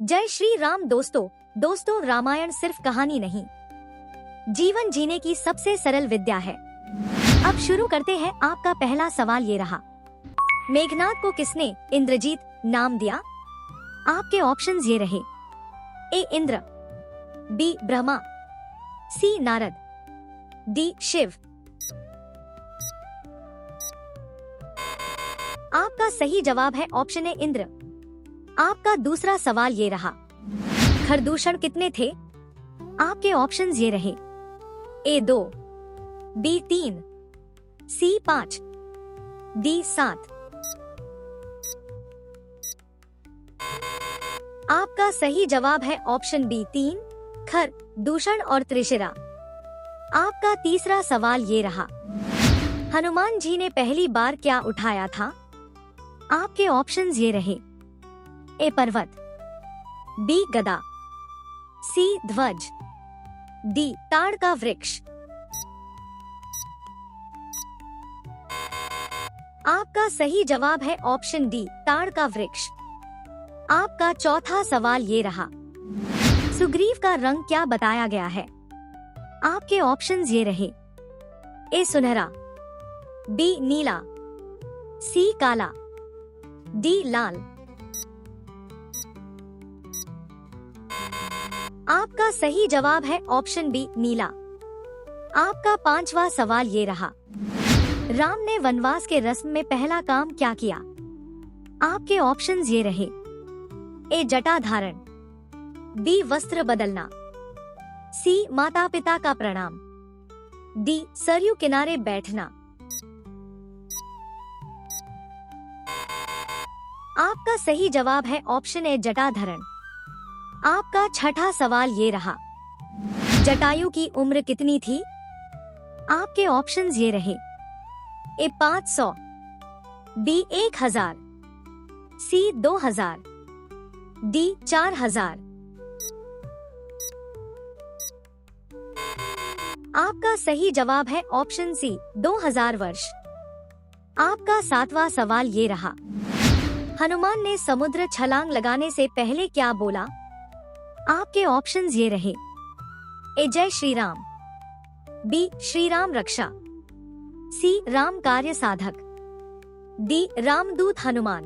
जय श्री राम दोस्तों रामायण सिर्फ कहानी नहीं, जीवन जीने की सबसे सरल विद्या है। अब शुरू करते हैं। आपका पहला सवाल ये रहा, मेघनाद को किसने इंद्रजीत नाम दिया? आपके ऑप्शंस ये रहे, ए इंद्र, बी ब्रह्मा, सी नारद, डी शिव। आपका सही जवाब है ऑप्शन ए इंद्र। आपका दूसरा सवाल ये रहा, खरदूषण कितने थे? आपके ऑप्शंस ये रहे, ए 2, बी 3, सी 5, डी 7। आपका सही जवाब है ऑप्शन बी 3, खर, दूषण और त्रिशिरा। आपका तीसरा सवाल ये रहा, हनुमान जी ने पहली बार क्या उठाया था? आपके ऑप्शंस ये रहे, ए पर्वत, बी गदा, सी ध्वज, डी ताड़ का वृक्ष। आपका सही जवाब है ऑप्शन डी ताड़ का वृक्ष। आपका चौथा सवाल ये रहा, सुग्रीव का रंग क्या बताया गया है? आपके ऑप्शंस ये रहे, ए सुनहरा, बी नीला, सी काला, डी लाल। आपका सही जवाब है ऑप्शन बी नीला। आपका पांचवा सवाल ये रहा, राम ने वनवास के रस्म में पहला काम क्या किया? आपके ऑप्शंस ये रहे, ए जटा धारण, बी वस्त्र बदलना, सी माता पिता का प्रणाम, डी सरयू किनारे बैठना। आपका सही जवाब है ऑप्शन ए जटाधरण। आपका छठा सवाल ये रहा, जटायु की उम्र कितनी थी? आपके ऑप्शंस ये रहे, ए 500, बी 1000, सी 2000, डी 4000। आपका सही जवाब है ऑप्शन सी 2000 वर्ष। आपका सातवां सवाल ये रहा, हनुमान ने समुद्र छलांग लगाने से पहले क्या बोला? आपके ऑप्शंस ये रहे, ए जय श्री राम, बी श्री राम रक्षा, सी राम कार्य साधक, डी रामदूत हनुमान।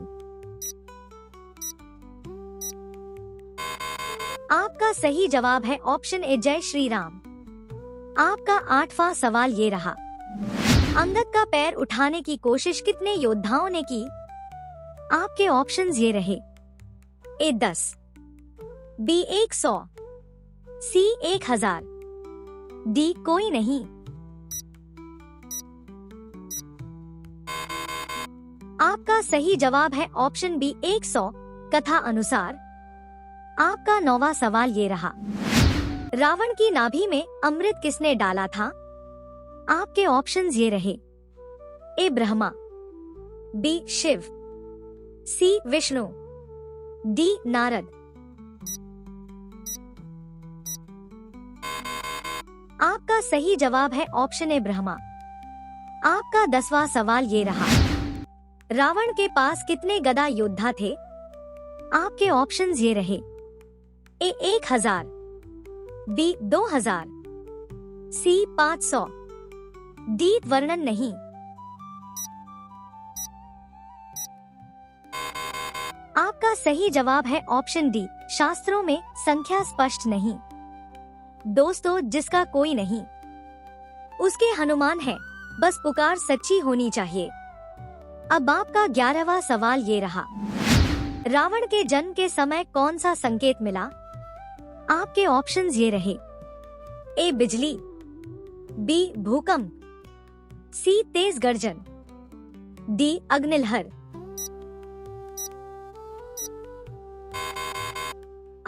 आपका सही जवाब है ऑप्शन ए जय श्री राम। आपका आठवां सवाल ये रहा, अंगद का पैर उठाने की कोशिश कितने योद्धाओं ने की? आपके ऑप्शंस ये रहे, ए 10, बी 100, सी 1000, डी कोई नहीं। आपका सही जवाब है ऑप्शन बी 100 कथा अनुसार। आपका नौवां सवाल ये रहा, रावण की नाभि में अमृत किसने डाला था? आपके ऑप्शंस ये रहे, ए ब्रह्मा, बी शिव, सी विष्णु, डी नारद। आपका सही जवाब है ऑप्शन ए ब्रह्मा। आपका 10वां सवाल ये रहा, रावण के पास कितने गदा योद्धा थे? आपके ऑप्शंस ये रहे, ए 1000, बी 2000, सी 500, डी वर्णन नहीं। आपका सही जवाब है ऑप्शन डी, शास्त्रों में संख्या स्पष्ट नहीं। दोस्तों, जिसका कोई नहीं उसके हनुमान है, बस पुकार सच्ची होनी चाहिए। अब आपका 11वां सवाल ये रहा, रावण के जन्म के समय कौन सा संकेत मिला? आपके ऑप्शंस ये रहे, ए बिजली, बी भूकंप, सी तेज गर्जन, डी अग्निलहर।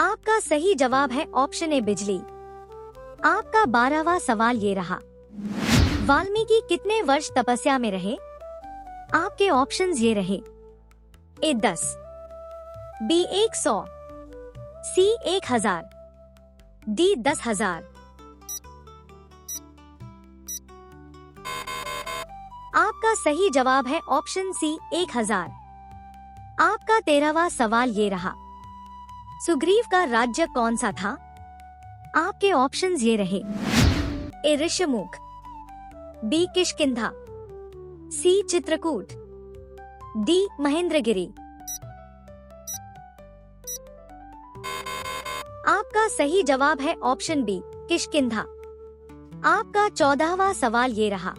आपका सही जवाब है ऑप्शन ए बिजली। आपका 12वां सवाल ये रहा, वाल्मीकि कितने वर्ष तपस्या में रहे? आपके ऑप्शंस ये रहे, ए 10, बी 100, सी 1000, डी 10,000। आपका सही जवाब है ऑप्शन सी 1000। आपका 13वां सवाल ये रहा, सुग्रीव का राज्य कौन सा था? आपके ऑप्शंस ये रहे। ए ऋष्यमुख, बी किष्किंधा, सी चित्रकूट, डी महेंद्रगिरी। आपका सही जवाब है ऑप्शन बी किष्किंधा। आपका 14वां सवाल ये रहा।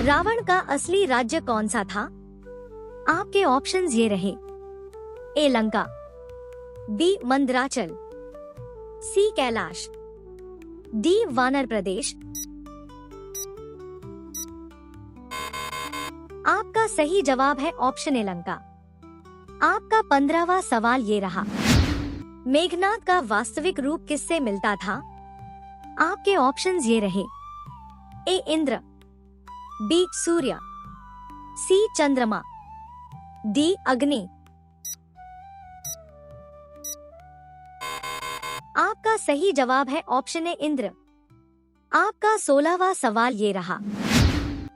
रावण का असली राज्य कौन सा था? आपके ऑप्शंस ये रहे। ए लंका, बी मंदराचल, सी कैलाश, डी वानर प्रदेश। आपका सही जवाब है ऑप्शन ए लंका। आपका 15वां सवाल ये रहा। मेघनाद का वास्तविक रूप किससे मिलता था? आपके ऑप्शंस ये रहे। ए इंद्र, बी सूर्य, सी चंद्रमा, डी अग्नि। आपका सही जवाब है ऑप्शन ए इंद्र। आपका 16वां सवाल ये रहा।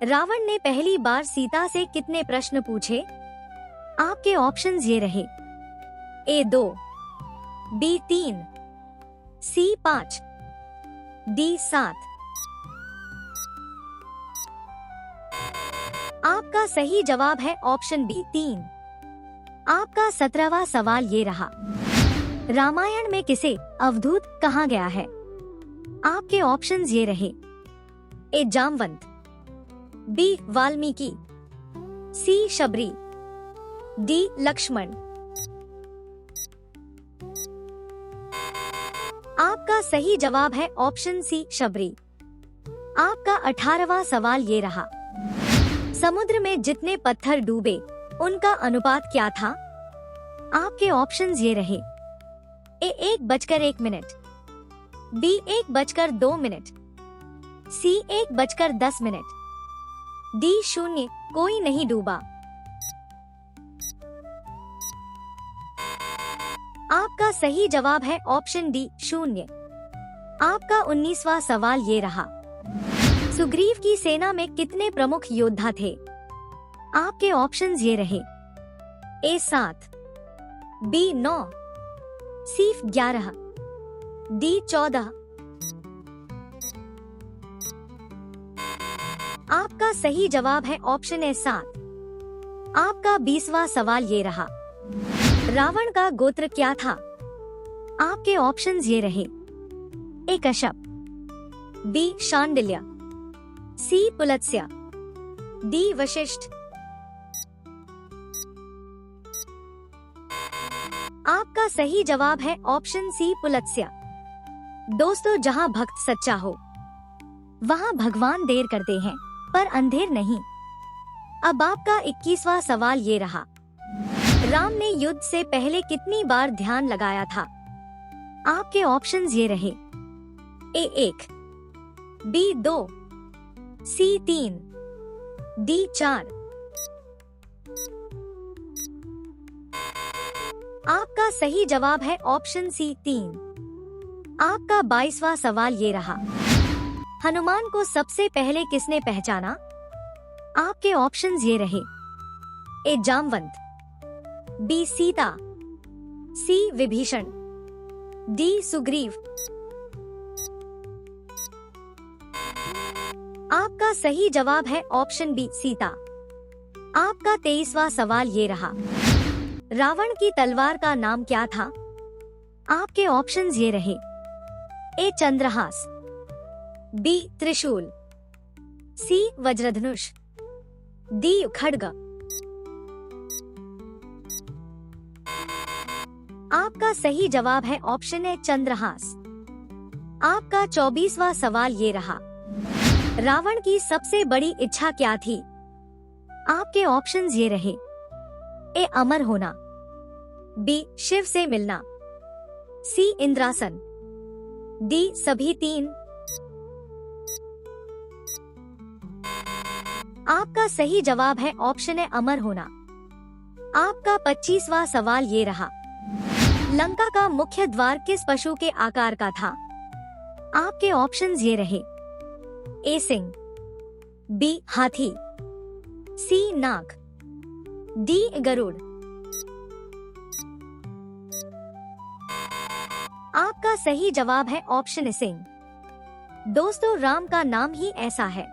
रावण ने पहली बार सीता से कितने प्रश्न पूछे? आपके ऑप्शंस ये रहे। ए 2, बी 3, सी 5, डी 7। आपका सही जवाब है ऑप्शन बी 3। आपका 17वां सवाल ये रहा। रामायण में किसे अवधूत कहा गया है? आपके ऑप्शंस ये रहे। ए जामवंत, बी वाल्मीकि, सी शबरी, डी लक्ष्मण। आपका सही जवाब है ऑप्शन सी शबरी। आपका 18वां सवाल ये रहा। समुद्र में जितने पत्थर डूबे उनका अनुपात क्या था? आपके ऑप्शंस ये रहे। ए 1:01, बी 1:02, सी 1:10, डी 0, कोई नहीं डूबा। आपका सही जवाब है ऑप्शन डी 0। आपका 19वां सवाल ये रहा। सुग्रीव की सेना में कितने प्रमुख योद्धा थे? आपके ऑप्शंस ये रहे। ए 7, बी 9, सी 11, डी 14। आपका सही जवाब है ऑप्शन ए 7। आपका 20वां सवाल ये रहा। रावण का गोत्र क्या था? आपके ऑप्शंस ये रहे। ए कश्यप, बी शांडिल्य, सी पुलत्स्य, डी वशिष्ठ। आपका सही जवाब है ऑप्शन सी पुलत्स्य। दोस्तों, जहां भक्त सच्चा हो वहां भगवान देर करते हैं पर अंधेर नहीं। अब आपका 21वां सवाल ये रहा। राम ने युद्ध से पहले कितनी बार ध्यान लगाया था? आपके ऑप्शंस ये रहे। ए 1, बी 2, सी 3, डी 4। आपका सही जवाब है ऑप्शन सी 3। आपका 22वां सवाल ये रहा। हनुमान को सबसे पहले किसने पहचाना? आपके ऑप्शंस ये रहे। ए जामवंत, बी सीता, सी विभीषण, डी सुग्रीव। आपका सही जवाब है ऑप्शन बी सीता। आपका 23वां सवाल ये रहा। रावण की तलवार का नाम क्या था? आपके ऑप्शंस ये रहे। ए चंद्रहास, बी त्रिशूल, सी वज्रधनुष, डी खड्ग। आपका सही जवाब है ऑप्शन ए चंद्रहास। आपका 24वां सवाल ये रहा। रावण की सबसे बड़ी इच्छा क्या थी? आपके ऑप्शंस ये रहे। ए अमर होना, बी शिव से मिलना, सी इंद्रासन, डी सभी 3। आपका सही जवाब है ऑप्शन ए अमर होना। आपका 25वां सवाल ये रहा। लंका का मुख्य द्वार किस पशु के आकार का था? आपके ऑप्शंस ये रहे। ए सिंह, बी हाथी, सी नाग, डी गरुड़। आपका सही जवाब है ऑप्शन सिंह। दोस्तों, राम का नाम ही ऐसा है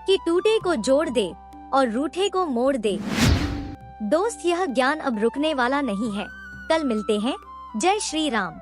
कि टूटे को जोड़ दे और रूठे को मोड़ दे। दोस्त, यह ज्ञान अब रुकने वाला नहीं है। कल मिलते हैं। जय श्री राम।